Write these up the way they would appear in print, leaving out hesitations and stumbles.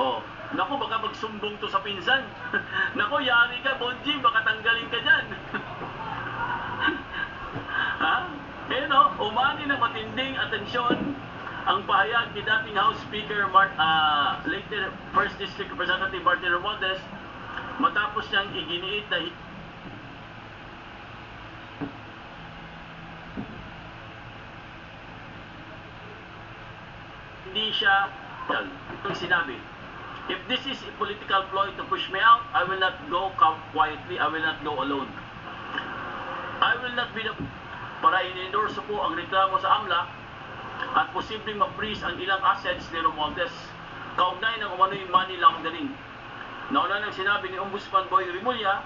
Oh, naku, baka magsumbong to sa pinsan. Naku, yari ka, Bonji, baka tanggalin ka dyan. Ha? Eh no, umani ng matinding atensyon ang pahayag ni dating House Speaker later First District Representative Martin Romualdez matapos niyang iginiit na hindi siya sinabi, if this is a political ploy to push me out, I will not go quietly, I will not go alone. I will not be the... Para in-endorse po ang reklamo sa AMLAC at posibleng ma-freeze ang ilang assets ni Romualdez. Kaugnay ng umano'y money laundering. Nauna nang sinabi ni Ombudsman Boy Rimulya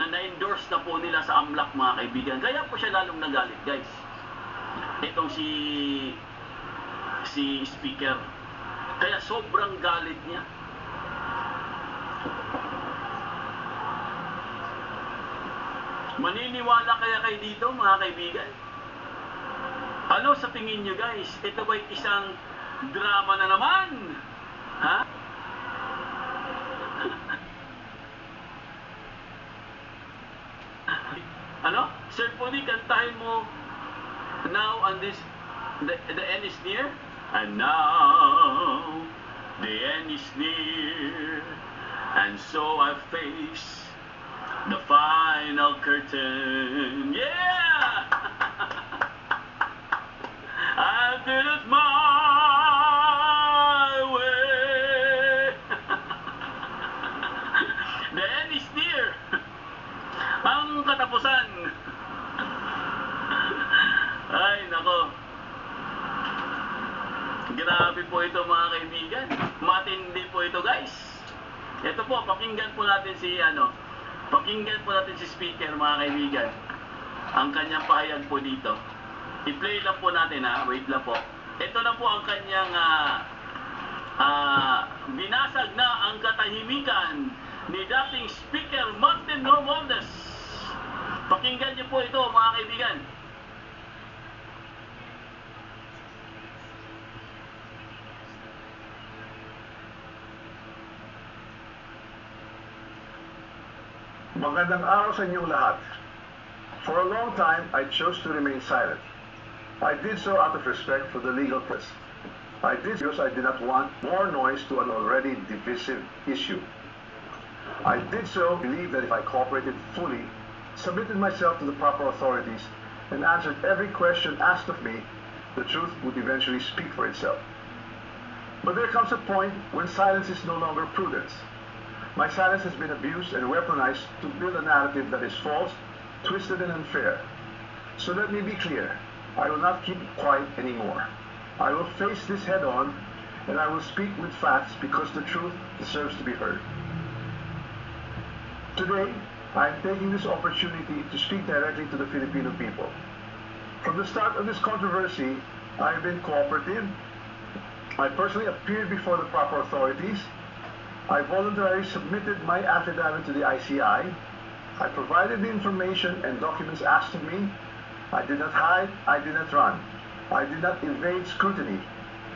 na na-endorse na po nila sa AMLAC, mga kaibigan. Kaya po siya lalong nagalit, guys. Itong si Speaker. Kaya sobrang galit niya. Maniniwala kaya kayo dito, mga kaibigan? Ano sa tingin nyo, guys? Ito ba'y isang drama na naman? Ha? Ano? Sir Pudi, kantahin mo now on this, the end is near? And now, the end is near. And so I face the final curtain. Yeah! I did it my way. The end is near. Ang katapusan. Ay, nako. Grabe po ito, mga kaibigan. Matindi po ito, guys. Ito po, pakinggan po natin si pakinggan po natin si Speaker, mga kaibigan. Ang kanyang pahayag po dito. I-play lang po natin, ha. Wait lang po. Ito na po ang kanyang binasag na ang katahimikan ni dating Speaker Martin Romualdez. Pakinggan niyo po ito, mga kaibigan. Magandang araw sa inyong lahat. For a long time, I chose to remain silent. I did so out of respect for the legal process. I did so because I did not want more noise to an already divisive issue. I did so believe that if I cooperated fully, submitted myself to the proper authorities, and answered every question asked of me, the truth would eventually speak for itself. But there comes a point when silence is no longer prudence. My silence has been abused and weaponized to build a narrative that is false, twisted, and unfair. So let me be clear. I will not keep quiet anymore. I will face this head on, and I will speak with facts because the truth deserves to be heard. Today, I am taking this opportunity to speak directly to the Filipino people. From the start of this controversy, I have been cooperative. I personally appeared before the proper authorities. I voluntarily submitted my affidavit to the ICI. I provided the information and documents asked of me. I did not hide, I did not run. I did not evade scrutiny.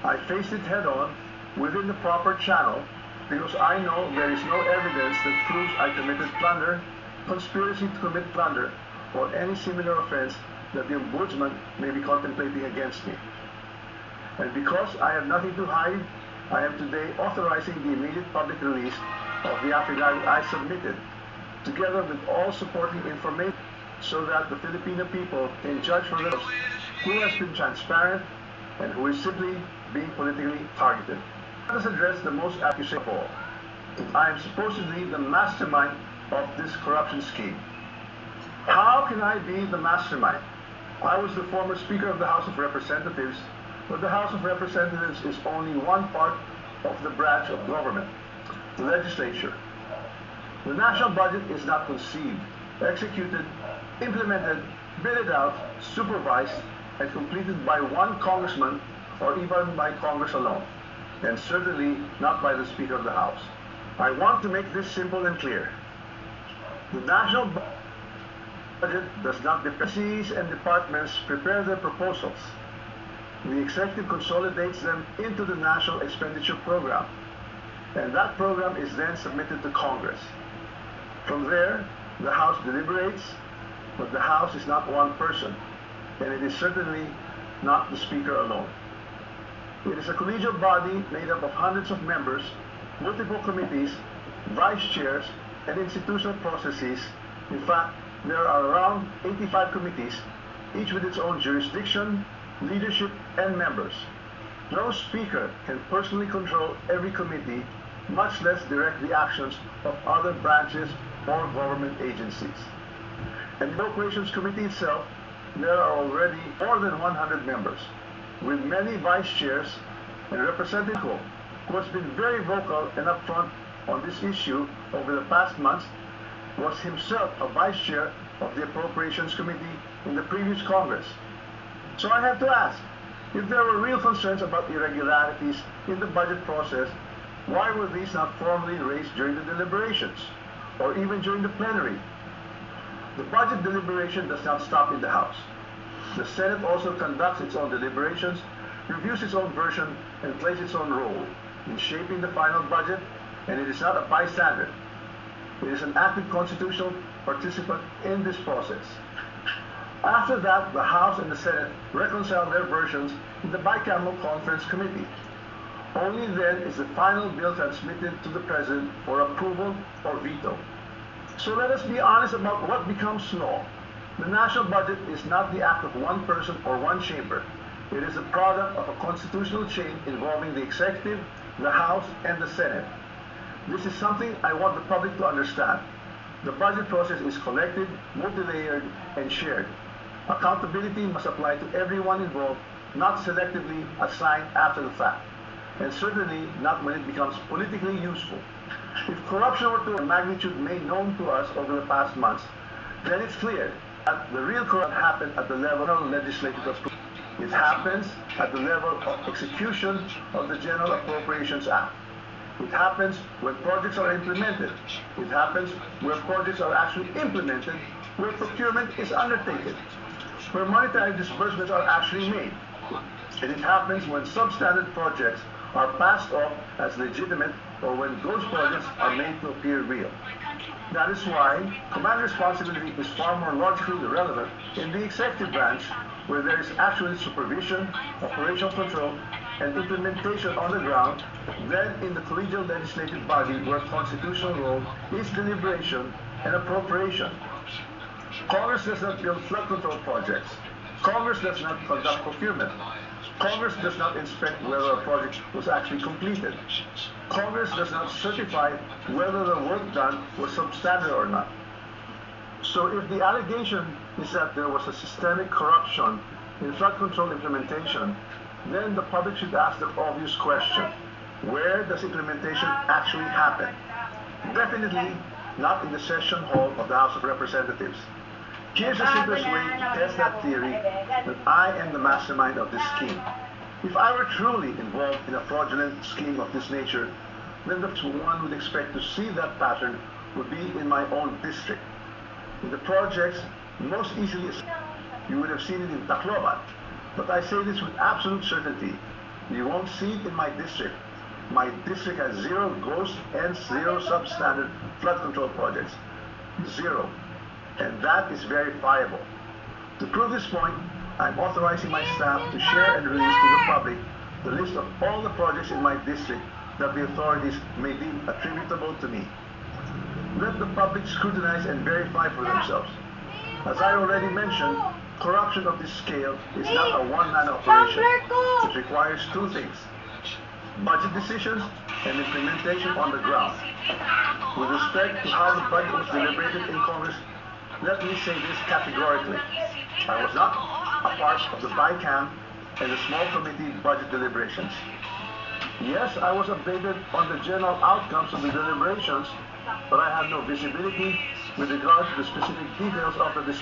I faced it head on within the proper channel because I know there is no evidence that proves I committed plunder, conspiracy to commit plunder, or any similar offense that the Ombudsman may be contemplating against me. And because I have nothing to hide, I am today authorizing the immediate public release of the affidavit I submitted, together with all supporting information, so that the Filipino people can judge for themselves who has been transparent and who is simply being politically targeted. Let us address the most accusation of all. I am supposedly the mastermind of this corruption scheme. How can I be the mastermind? I was the former Speaker of the House of Representatives, but the House of Representatives is only one part of the branch of government, the legislature. The national budget is not conceived, executed, implemented, bidded out, supervised, and completed by one congressman or even by Congress alone, and certainly not by the Speaker of the House. I want to make this simple and clear. The national budget does not depend. Agencies and departments prepare their proposals. The executive consolidates them into the National Expenditure Program. and that program is then submitted to Congress. From there, the House deliberates, but the House is not one person, and it is certainly not the Speaker alone. It is a collegial body made up of hundreds of members, multiple committees, vice chairs, and institutional processes. In fact, there are around 85 committees, each with its own jurisdiction, leadership, and members. No speaker can personally control every committee, much less direct the actions of other branches or government agencies. And in the Appropriations Committee itself, there are already more than 100 members, with many vice chairs, and Representative Ko, who has been very vocal and upfront on this issue over the past months, was himself a vice chair of the Appropriations Committee in the previous Congress. So I have to ask, if there were real concerns about irregularities in the budget process, why were these not formally raised during the deliberations, or even during the plenary? The budget deliberation does not stop in the House. The Senate also conducts its own deliberations, reviews its own version, and plays its own role in shaping the final budget, and it is not a bystander. It is an active constitutional participant in this process. After that, the House and the Senate reconcile their versions in the bicameral conference committee. Only then is the final bill transmitted to the President for approval or veto. So let us be honest about what becomes law. The national budget is not the act of one person or one chamber. It is the product of a constitutional chain involving the executive, the House, and the Senate. This is something I want the public to understand. The budget process is collective, multi-layered, and shared. Accountability must apply to everyone involved, not selectively assigned after the fact, and certainly not when it becomes politically useful. If corruption were to a magnitude made known to us over the past months, then it's clear that the real corruption happened at the level of legislative approval. It happens at the level of execution of the General Appropriations Act. It happens when projects are implemented. It happens where projects are actually implemented, where procurement is undertaken, where monetary disbursements are actually made. And it happens when substandard projects are passed off as legitimate or when ghost projects are made to appear real. That is why command responsibility is far more logically relevant in the executive branch, where there is actually supervision, operational control, and implementation on the ground, than in the collegial legislative body, where constitutional role is deliberation and appropriation. Congress does not build flood control projects. Congress does not conduct procurement. Congress does not inspect whether a project was actually completed. Congress does not certify whether the work done was substandard or not. So if the allegation is that there was a systemic corruption in flood control implementation, then the public should ask the obvious question: where does implementation actually happen? Definitely not in the session hall of the House of Representatives. Here's the simplest way to test that theory that I am the mastermind of this scheme. If I were truly involved in a fraudulent scheme of this nature, then the one would expect to see that pattern would be in my own district. In the projects most easily, you would have seen it in Tacloban. But I say this with absolute certainty: you won't see it in my district. My district has 0 ghost and 0 substandard flood control projects. 0. And that is verifiable. To prove this point, I'm authorizing my staff to share and release to the public the list of all the projects in my district that the authorities may deem attributable to me. Let the public scrutinize and verify for themselves. As I already mentioned, corruption of this scale is not a one-man operation. It requires 2 things: budget decisions and implementation on the ground. With respect to how the budget was deliberated in Congress, let me say this categorically: I was not a part of the BICAM and the small committee budget deliberations. Yes, I was updated on the general outcomes of the deliberations, but I had no visibility with regard to the specific details of the discussion.